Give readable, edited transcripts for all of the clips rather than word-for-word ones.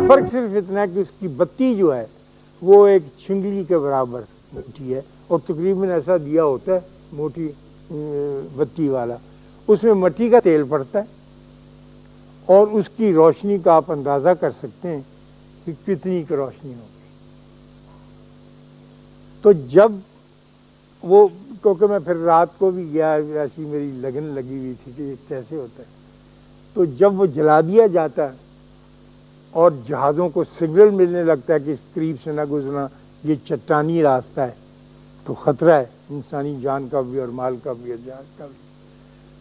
فرق صرف اتنا ہے کہ اس کی بتی جو ہے وہ ایک چھنگلی کے برابر موٹی ہے، اور تقریباً ایسا دیا ہوتا ہے موٹی بتی والا، اس میں مٹی کا تیل پڑتا ہے، اور اس کی روشنی کا آپ اندازہ کر سکتے ہیں کہ کتنی کی روشنی ہوگی۔ تو جب وہ، کیونکہ میں پھر رات کو بھی گیا، ایسی میری لگن لگی ہوئی تھی کہ یہ کیسے ہوتا ہے، تو جب وہ جلا دیا جاتا ہے اور جہازوں کو سگنل ملنے لگتا ہے کہ اس قریب سے نہ گزرنا، یہ چٹانی راستہ ہے، تو خطرہ ہے انسانی جان کا بھی اور مال کا بھی اور جہاز کا بھی،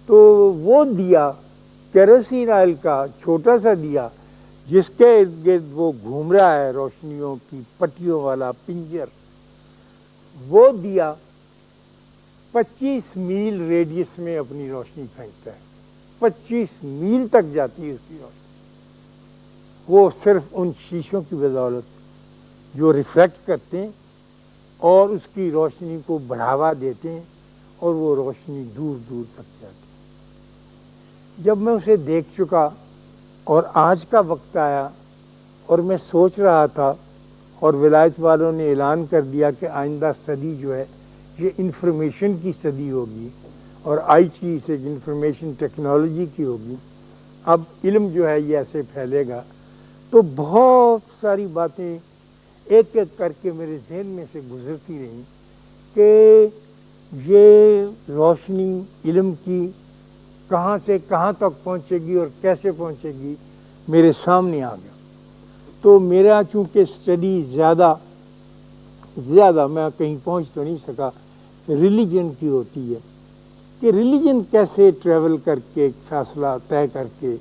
تو وہ دیا کیروسین آئل کا چھوٹا سا دیا جس کے ارد گرد وہ گھوم رہا ہے روشنیوں کی پٹیوں والا پنجر، وہ دیا 25 میل ریڈیس میں اپنی روشنی پھینکتا ہے، 25 میل تک جاتی ہے اس کی روشنی، وہ صرف ان شیشوں کی بدولت جو ریفلیکٹ کرتے ہیں اور اس کی روشنی کو بڑھاوا دیتے ہیں، اور وہ روشنی دور دور تک جاتی ہے۔ جب میں اسے دیکھ چکا اور آج کا وقت آیا اور میں سوچ رہا تھا، اور ولایت والوں نے اعلان کر دیا کہ آئندہ صدی جو ہے یہ انفارمیشن کی صدی ہوگی، اور آئی چیز ایک انفارمیشن ٹیکنالوجی کی ہوگی، اب علم جو ہے یہ ایسے پھیلے گا، تو بہت ساری باتیں ایک ایک کر کے میرے ذہن میں سے گزرتی رہیں کہ یہ روشنی علم کی کہاں سے کہاں تک پہنچے گی اور کیسے پہنچے گی، میرے سامنے آ گیا۔ تو میرا چونکہ اسٹڈی زیادہ میں کہیں پہنچ تو نہیں سکا، ریلیجن کی ہوتی ہے کہ ریلیجن کیسے ٹریول کر کے ایک فاصلہ طے کر کے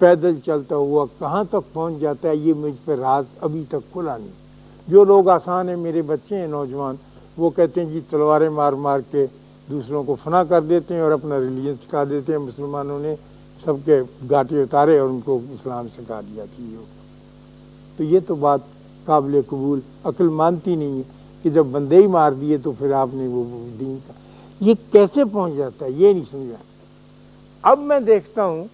پیدل چلتا ہوا کہاں تک پہنچ جاتا ہے، یہ مجھ پہ راز ابھی تک کھلا نہیں۔ جو لوگ آسان ہیں، میرے بچے ہیں نوجوان، وہ کہتے ہیں جی تلواریں مار مار کے دوسروں کو فنا کر دیتے ہیں اور اپنا ریلیجن سکھا دیتے ہیں، مسلمانوں نے سب کے گاٹے اتارے اور ان کو اسلام سکھا دیا کہ تو یہ تو بات قابل قبول عقل مانتی نہیں ہے کہ جب بندے ہی مار دیے تو پھر آپ نے وہ دین کا، یہ کیسے پہنچ جاتا ہے یہ نہیں سمجھا۔ اب میں دیکھتا ہوں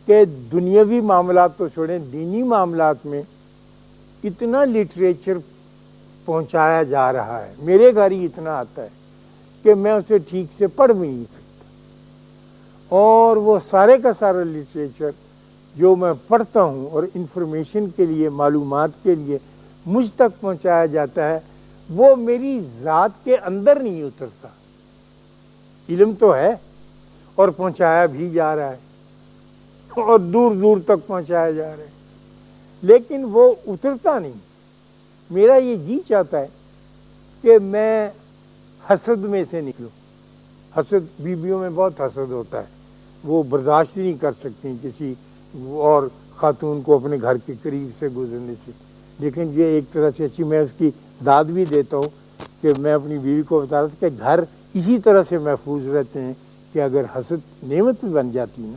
کہ دنیاوی معاملات تو چھوڑیں، دینی معاملات میں اتنا لٹریچر پہنچایا جا رہا ہے، میرے گھر ہی اتنا آتا ہے کہ میں اسے ٹھیک سے پڑھ بھی نہیں سکتا، اور وہ سارے کا سارا لٹریچر جو میں پڑھتا ہوں اور انفارمیشن کے لیے، معلومات کے لیے مجھ تک پہنچایا جاتا ہے، وہ میری ذات کے اندر نہیں اترتا۔ علم تو ہے اور پہنچایا بھی جا رہا ہے اور دور دور تک پہنچایا جا رہا ہے، لیکن وہ اترتا نہیں۔ میرا یہ جی چاہتا ہے کہ میں حسد میں سے نکلوں۔ حسد، بیویوں میں بہت حسد ہوتا ہے، وہ برداشت نہیں کر سکتی کسی اور خاتون کو اپنے گھر کے قریب سے گزرنے سے، لیکن یہ ایک طرح سے اچھی، میں اس کی داد بھی دیتا ہوں کہ میں اپنی بیوی کو بتا رہا تھا کہ گھر اسی طرح سے محفوظ رہتے ہیں کہ اگر حسد نعمت بھی بن جاتی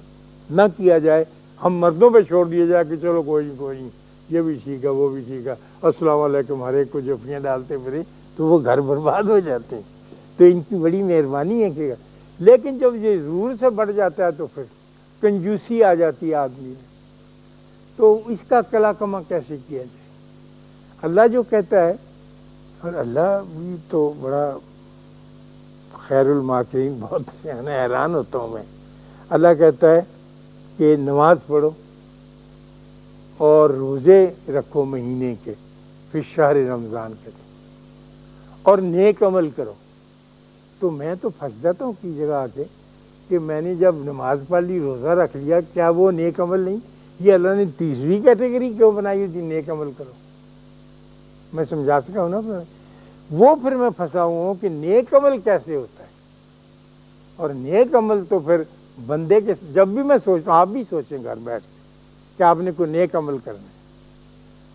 نہ کیا جائے، ہم مردوں پہ چھوڑ دیا جائے کہ چلو کوئی نہیں یہ بھی ٹھیک ہے وہ بھی ٹھیک ہے، السلام علیکم، ہر ایک کو جفیاں ڈالتے پھرے، تو وہ گھر برباد ہو جاتے ہیں۔ تو ان کی بڑی مہربانی ہے کہ، لیکن جب یہ ضرور سے بڑھ جاتا ہے تو پھر کنجوسی آ جاتی ہے آدمی میں، تو اس کا کلا کما کیسے کیا جائے؟ اللہ جو کہتا ہے، اور اللہ بھی تو بڑا خیر الماکرین، بہت سیاح، حیران ہوتا ہوں میں۔ اللہ کہتا ہے کہ نماز پڑھو اور روزے رکھو مہینے کے، پھر شہر رمضان کے، اور نیک عمل کرو۔ تو میں تو پھنس جاتا ہوں کی جگہ آ کے کہ میں نے جب نماز پڑھ لی، روزہ رکھ لیا، کیا وہ نیک عمل نہیں؟ یہ اللہ نے تیسری کیٹیگری کیوں بنائی تھی، نیک عمل کرو؟ میں سمجھا سکا ہوں نا، وہ پھر میں پھنسا ہوں کہ نیک عمل کیسے ہوتا ہے، اور نیک عمل تو پھر بندے کے، جب بھی میں سوچتا ہوں، آپ بھی سوچیں گھر بیٹھ کے کہ آپ نے کوئی نیک عمل کرنا ہے،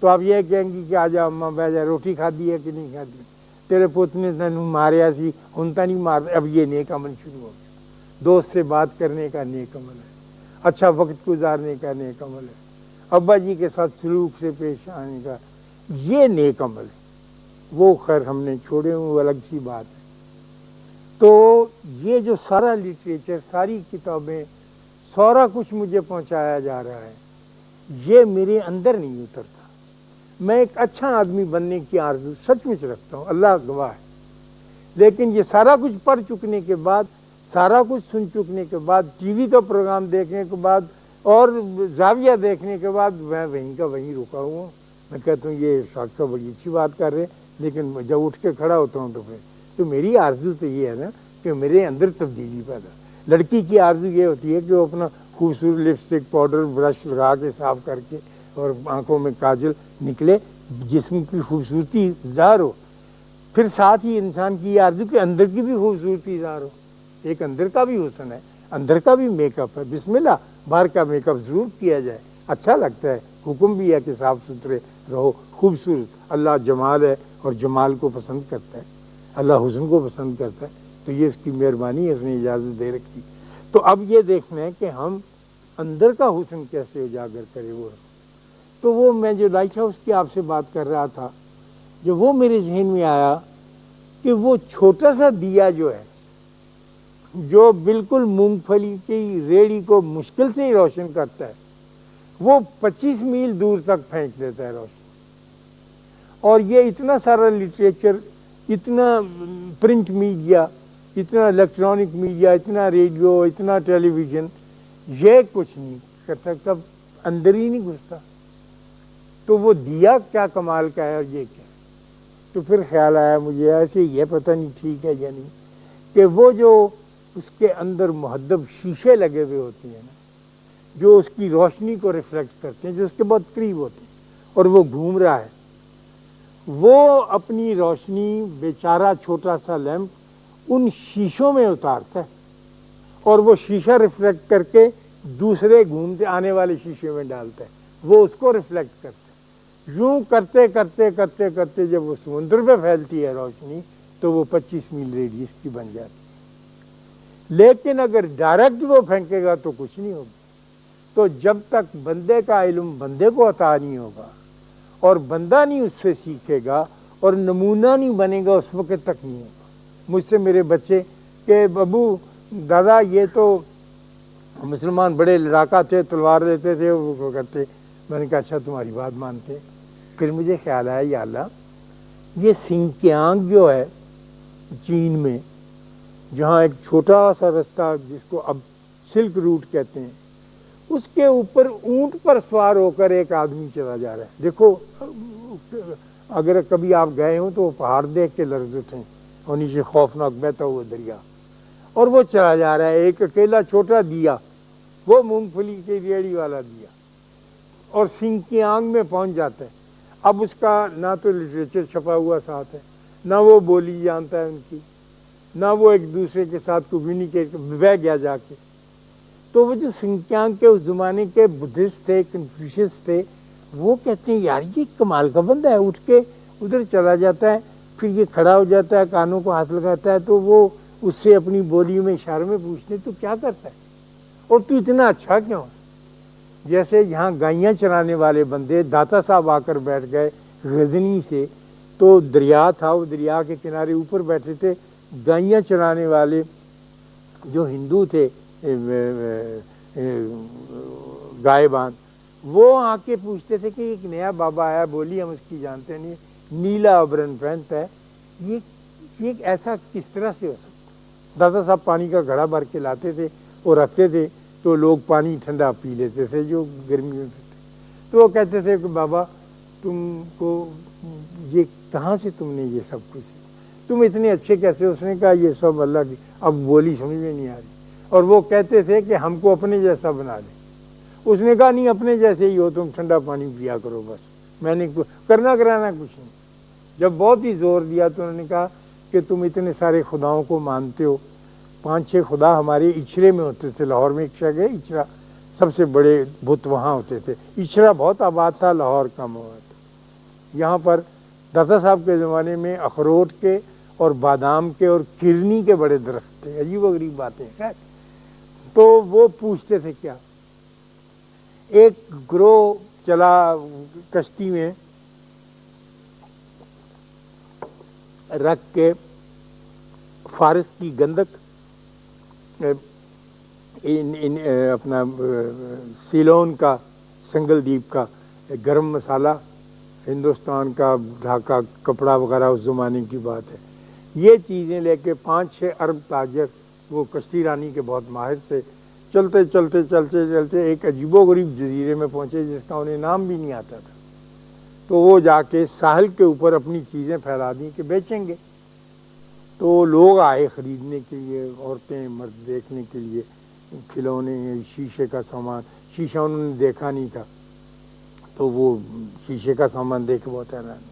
تو آپ یہ کہیں گی کہ آجا اماں بہ جا، روٹی کھادی ہے کہ نہیں کھادی، تیرے پوت نے تینوں ماریا سی، ہن تا نہیں مار، اب یہ نیک عمل شروع ہو گیا۔ دوست سے بات کرنے کا نیک عمل ہے، اچھا وقت گزارنے کا نیک عمل ہے، ابا جی کے ساتھ سلوک سے پیش آنے کا، یہ نیک عمل ہے۔ وہ خیر ہم نے چھوڑے ہوئے، وہ الگ سی بات ہے۔ تو یہ جو سارا لٹریچر، ساری کتابیں، سارا کچھ مجھے پہنچایا جا رہا ہے، یہ میرے اندر نہیں اترتا۔ میں ایک اچھا آدمی بننے کی آرزو سچ مچ رکھتا ہوں، اللہ گواہ ہے، لیکن یہ سارا کچھ پڑھ چکنے کے بعد، سارا کچھ سن چکنے کے بعد، ٹی وی کا پروگرام دیکھنے کے بعد اور زاویہ دیکھنے کے بعد میں وہیں کا وہیں رکا ہوا ہوں۔ میں کہتا ہوں یہ شاخ صاحب بڑی اچھی بات کر رہے ہیں، لیکن جب اٹھ کے کھڑا ہوتا ہوں تو میری آرزو تو یہ ہے نا کہ میرے اندر تبدیلی پیدا۔ لڑکی کی آرزو یہ ہوتی ہے کہ وہ اپنا خوبصورت لپسٹک، پاؤڈر، برش لگا کے صاف کر کے اور آنکھوں میں کاجل نکلے، جسم کی خوبصورتی ظاہر ہو۔ پھر ساتھ ہی انسان کی یہ آرزو کہ اندر کی بھی خوبصورتی ظاہر ہو، ایک اندر کا بھی حسن ہے، اندر کا بھی میک اپ ہے۔ بسم اللہ، باہر کا میک اپ ضرور کیا جائے، اچھا لگتا ہے، حکم بھی ہے کہ صاف ستھرے رہو، خوبصورت۔ اللہ جمال ہے اور جمال کو پسند کرتا ہے، اللہ حسن کو پسند کرتا ہے، تو یہ اس کی مہربانی ہے، اس نے اجازت دے رکھی۔ تو اب یہ دیکھنا ہے کہ ہم اندر کا حسن کیسے اجاگر کریں۔ وہ تو وہ میں جو لائٹ ہاؤس کی آپ سے بات کر رہا تھا، جو وہ میرے ذہن میں آیا کہ وہ چھوٹا سا دیا جو ہے، جو بالکل مونگ پھلی کی ریڑھی کو مشکل سے ہی روشن کرتا ہے، وہ 25 میل دور تک پھینک دیتا ہے روشن۔ اور یہ اتنا سارا لٹریچر، اتنا پرنٹ میڈیا، اتنا الیکٹرانک میڈیا، اتنا ریڈیو، اتنا ٹیلی ویژن، یہ کچھ نہیں کر سکتا، اندر ہی نہیں گھستا۔ تو وہ دیا کیا کمال کا ہے اور یہ کیا؟ تو پھر خیال آیا مجھے، ایسے یہ پتہ نہیں ٹھیک ہے یا نہیں، کہ وہ جو اس کے اندر مہذب شیشے لگے ہوئے ہوتے ہیں نا، جو اس کی روشنی کو ریفلیکٹ کرتے ہیں، جو اس کے بہت قریب ہوتے ہیں، اور وہ گھوم رہا ہے، وہ اپنی روشنی بیچارہ چھوٹا سا لیمپ ان شیشوں میں اتارتا ہے، اور وہ شیشہ ریفلیکٹ کر کے دوسرے گھومتے آنے والے شیشے میں ڈالتا ہے، وہ اس کو ریفلیکٹ کرتا ہے۔ یوں کرتے کرتے کرتے کرتے جب وہ سمندر پہ پھیلتی ہے روشنی، تو وہ 25 میل ریڈیس کی بن جاتی ہے۔ لیکن اگر ڈائریکٹ وہ پھینکے گا تو کچھ نہیں ہوگا۔ تو جب تک بندے کا علم بندے کو عطا نہیں ہوگا اور بندہ نہیں اس سے سیکھے گا اور نمونہ نہیں بنے گا، اس وقت تک نہیں ہوگا۔ مجھ سے میرے بچے کہ ابو دادا یہ تو مسلمان بڑے لڑاکا تھے، تلوار لیتے تھے، وہ کرتے۔ میں نے کہا اچھا تمہاری بات مانتے۔ پھر مجھے خیال آیا یا اللہ، یہ سنکیانگ جو ہے چین میں، جہاں ایک چھوٹا سا رستہ جس کو اب سلک روٹ کہتے ہیں، اس کے اوپر اونٹ پر سوار ہو کر ایک آدمی چلا جا رہا ہے۔ دیکھو اگر کبھی آپ گئے ہوں تو وہ پہاڑ دیکھ کے لرز اٹھیں، اور نیچے خوفناک بہتا ہوا دریا، اور وہ چلا جا رہا ہے ایک اکیلا چھوٹا دیا، وہ مونگ پھلی کی ریڑھی والا دیا، اور سنکیانگ میں پہنچ جاتا ہے۔ اب اس کا نہ تو لٹریچر چھپا ہوا ساتھ ہے، نہ وہ بولی جانتا ہے ان کی، نہ وہ ایک دوسرے کے ساتھ کمیونیکیٹ، بہ گیا جا کے۔ تو وہ جو سنکیانگ کے اس زمانے کے بدھسٹ تھے، کنفیوشس تھے، وہ کہتے ہیں یار یہ کمال کا بندہ ہے، اٹھ کے ادھر چلا جاتا ہے، پھر یہ کھڑا ہو جاتا ہے، کانوں کو ہاتھ لگاتا ہے، تو وہ اس سے اپنی بولی میں اشارے میں پوچھتے تو کیا کرتا ہے، اور تو اتنا اچھا کیوں ہے؟ جیسے یہاں گائیاں چرانے والے بندے داتا صاحب آ کر بیٹھ گئے غزنی سے، تو دریا تھا، وہ دریا کے کنارے اوپر بیٹھے تھے گائیاں چرانے والے جو ہندو تھے، گائبان، وہ آ کے پوچھتے تھے کہ ایک نیا بابا آیا، بولی ہم اس کی جانتے نہیں، نیلا آبرن پہنتا ہے، یہ ایسا کس طرح سے ہو سکتا؟ دادا صاحب پانی کا گھڑا بھر کے لاتے تھے اور رکھتے تھے، تو لوگ پانی ٹھنڈا پی لیتے تھے جو گرمیوں میں تھے۔ تو وہ کہتے تھے کہ بابا تم کو یہ کہاں سے تم نے یہ سب کچھ، تم اتنے اچھے کیسے؟ اس نے کہا یہ سب اللہ کی، اب بولی سمجھ میں نہیں آ رہی۔ اور وہ کہتے تھے کہ ہم کو اپنے جیسا بنا دے۔ اس نے کہا نہیں، اپنے جیسے ہی ہو تم، ٹھنڈا پانی پیا کرو بس، میں نے کرنا کرانا کچھ نہیں۔ جب بہت ہی زور دیا تو انہوں نے کہا کہ تم اتنے سارے خداؤں کو مانتے ہو، 5-6 خدا ہمارے اچھرے میں ہوتے تھے، لاہور میں ایک جگہ اچھرا سب سے بڑے بت وہاں ہوتے تھے، اچھرا بہت آباد تھا، لاہور کم ہوا تھا۔ یہاں پر دادا صاحب کے زمانے میں اخروٹ کے اور بادام کے اور کرنی کے بڑے درخت تھے، عجیب و غریب باتیں۔ خیر، تو وہ پوچھتے تھے کیا، ایک گروہ چلا کشتی میں رکھ کے، فارس کی گندک اپنا سیلون کا سنگل دیپ کا گرم مسالہ، ہندوستان کا ڈھاکہ کپڑا وغیرہ اس زمانے کی بات ہے، یہ چیزیں لے کے 5-6 ارب تاجر، وہ کشتی رانی کے بہت ماہر تھے، چلتے چلتے چلتے چلتے ایک عجیب و غریب جزیرے میں پہنچے جس کا انہیں نام بھی نہیں آتا تھا، تو وہ جا کے ساحل کے اوپر اپنی چیزیں پھیلا دیں کہ بیچیں گے، تو لوگ آئے خریدنے کے لیے، عورتیں مرد دیکھنے کے لیے، کھلونے، شیشے کا سامان، شیشہ انہوں نے دیکھا نہیں تھا، تو وہ شیشے کا سامان دیکھ کے بہت حیران،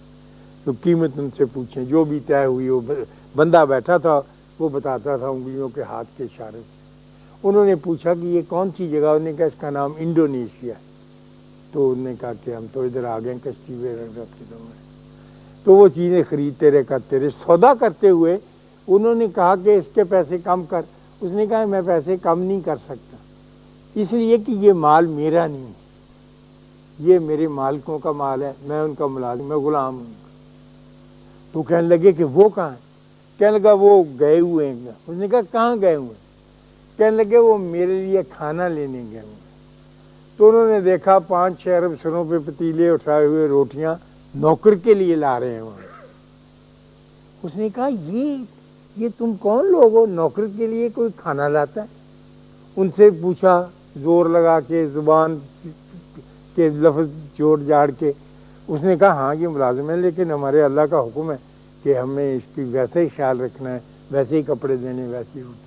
تو قیمت ان سے پوچھیں، جو بھی طے ہوئی، وہ بندہ بیٹھا تھا وہ بتاتا تھا انگلیوں کے ہاتھ کے اشارے سے۔ انہوں نے پوچھا کہ یہ کون سی جگہ، انہوں نے کہا اس کا نام انڈونیشیا ہے، تو انہوں نے کہا کہ ہم تو ادھر آ گئے کشتی میں تو وہ چیزیں خریدتے رہے کرتے رہے، سودا کرتے ہوئے انہوں نے کہا کہ اس کے پیسے کم کر، اس نے کہا میں پیسے کم نہیں کر سکتا، اس لیے کہ یہ مال میرا نہیں ہے، یہ میرے مالکوں کا مال ہے، میں ان کا ملازم، میں غلام ہوں۔ تو کہنے لگے کہ وہ کہاں ہے؟ کہنے لگا وہ گئے ہوئے ہیں۔ اس نے کہا کہاں گئے ہوئے ہیں؟ کہنے لگے وہ میرے لیے کھانا لینے گئے ہوئے ہیں۔ تو انہوں نے دیکھا 5-6 ارب سروں پہ پتیلے اٹھائے ہوئے روٹیاں نوکر کے لیے لا رہے ہیں وہاں۔ اس نے کہا یہ تم کون لوگ ہو، نوکر کے لیے کوئی کھانا لاتا ہے؟ ان سے پوچھا زور لگا کے، زبان کے لفظ جوڑ جاڑ کے، اس نے کہا ہاں یہ ملازم ہے، لیکن ہمارے اللہ کا حکم ہے کہ ہمیں اس کی ویسے ہی خیال رکھنا ہے، ویسے ہی کپڑے دینے، ویسے ہی روٹی۔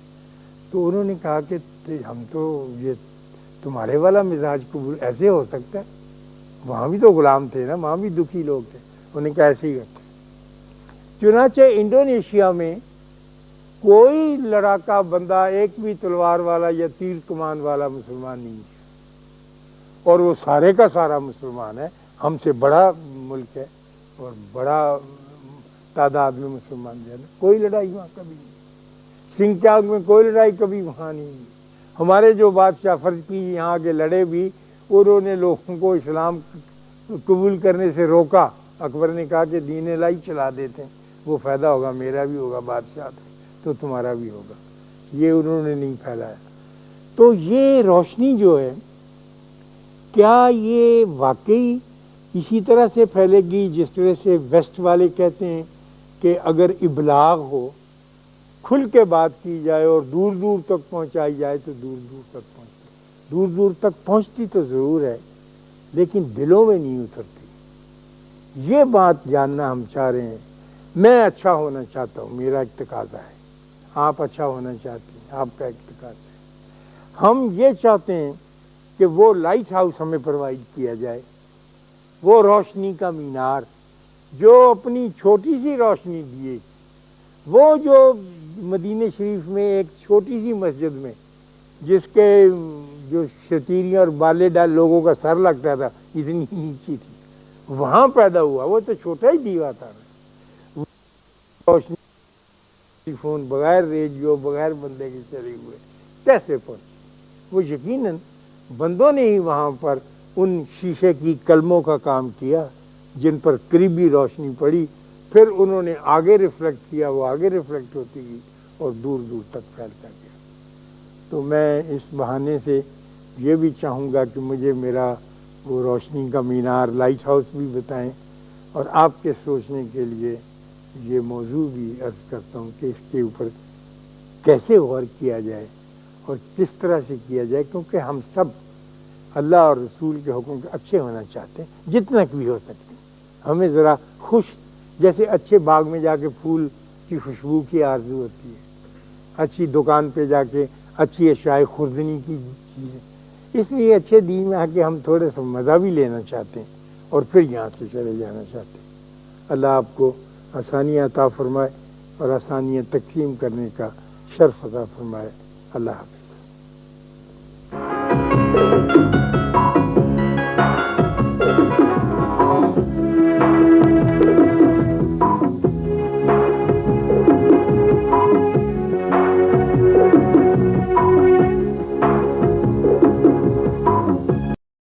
تو انہوں نے کہا کہ ہم تو یہ تمہارے والا مزاج قبول ایسے ہو سکتا ہے؟ وہاں بھی تو غلام تھے نا، وہاں بھی دکھی لوگ تھے، انہوں نے کہا ایسے ہی کرتے۔ چنانچہ انڈونیشیا میں کوئی لڑاکا بندہ، ایک بھی تلوار والا یا تیر کمان والا مسلمان نہیں ہے، اور وہ سارے کا سارا مسلمان ہے، ہم سے بڑا ملک ہے اور بڑا تعداد میں مسلمان جو ہے نا، کوئی لڑائی وہاں کبھی نہیں، سنگچانگ میں کوئی لڑائی کبھی وہاں نہیں۔ ہمارے جو بادشاہ فرض کی یہاں کے لڑے بھی، انہوں نے لوگوں کو اسلام قبول کرنے سے روکا، اکبر نے کہا کہ دین الہی چلا دیتے ہیں، وہ فائدہ ہوگا، میرا بھی ہوگا، بادشاہ تو تمہارا بھی ہوگا، یہ انہوں نے نہیں پھیلایا۔ تو یہ روشنی جو ہے، کیا یہ واقعی اسی طرح سے پھیلے گی جس طرح سے ویسٹ والے کہتے ہیں کہ اگر ابلاغ ہو، کھل کے بات کی جائے اور دور دور تک پہنچائی جائے تو دور دور تک پہنچتی، دور دور تک پہنچتی تو ضرور ہے لیکن دلوں میں نہیں اترتی۔ یہ بات جاننا ہم چاہ رہے ہیں۔ میں اچھا ہونا چاہتا ہوں، میرا ایک تقاضا ہے، آپ اچھا ہونا چاہتے ہیں، آپ کا ایک تقاضا ہے۔ ہم یہ چاہتے ہیں کہ وہ لائٹ ہاؤس ہمیں پرووائڈ کیا جائے، وہ روشنی کا مینار جو اپنی چھوٹی سی روشنی دیے، وہ جو مدینہ شریف میں ایک چھوٹی سی مسجد میں جس کے جو شتیریاں اور بالے ڈال لوگوں کا سر لگتا تھا، اتنی نیچی تھی، وہاں پیدا ہوا، وہ تو چھوٹا ہی دیوا تھا، روشنی فون بغیر ریڈیو بغیر بندے کے چلے ہوئے کیسے پہنچے؟ وہ یقیناً بندوں نے ہی وہاں پر ان شیشے کی قلموں کا کام کیا جن پر قریبی روشنی پڑی، پھر انہوں نے آگے ریفلیکٹ کیا، وہ آگے ریفلیکٹ ہوتی گئی اور دور دور تک پھیلتا گیا۔ تو میں اس بہانے سے یہ بھی چاہوں گا کہ مجھے میرا وہ روشنی کا مینار لائٹ ہاؤس بھی بتائیں، اور آپ کے سوچنے کے لیے یہ موضوع بھی عرض کرتا ہوں کہ اس کے اوپر کیسے غور کیا جائے اور کس طرح سے کیا جائے، کیونکہ ہم سب اللہ اور رسول کے حکم کے اچھے ہونا چاہتے ہیں جتنا بھی ہو سکتے ہیں۔ ہمیں ذرا خوش، جیسے اچھے باغ میں جا کے پھول کی خوشبو کی آرزو ہوتی ہے، اچھی دکان پہ جا کے اچھی اشیاء خوردنی کی چیزیں، اس لیے اچھے دین میں آ کے ہم تھوڑے سا مزہ بھی لینا چاہتے ہیں اور پھر یہاں سے چلے جانا چاہتے ہیں۔ اللہ آپ کو آسانیاں عطا فرمائے اور آسانیاں تقسیم کرنے کا شرف عطا فرمائے۔ اللہ حافظ۔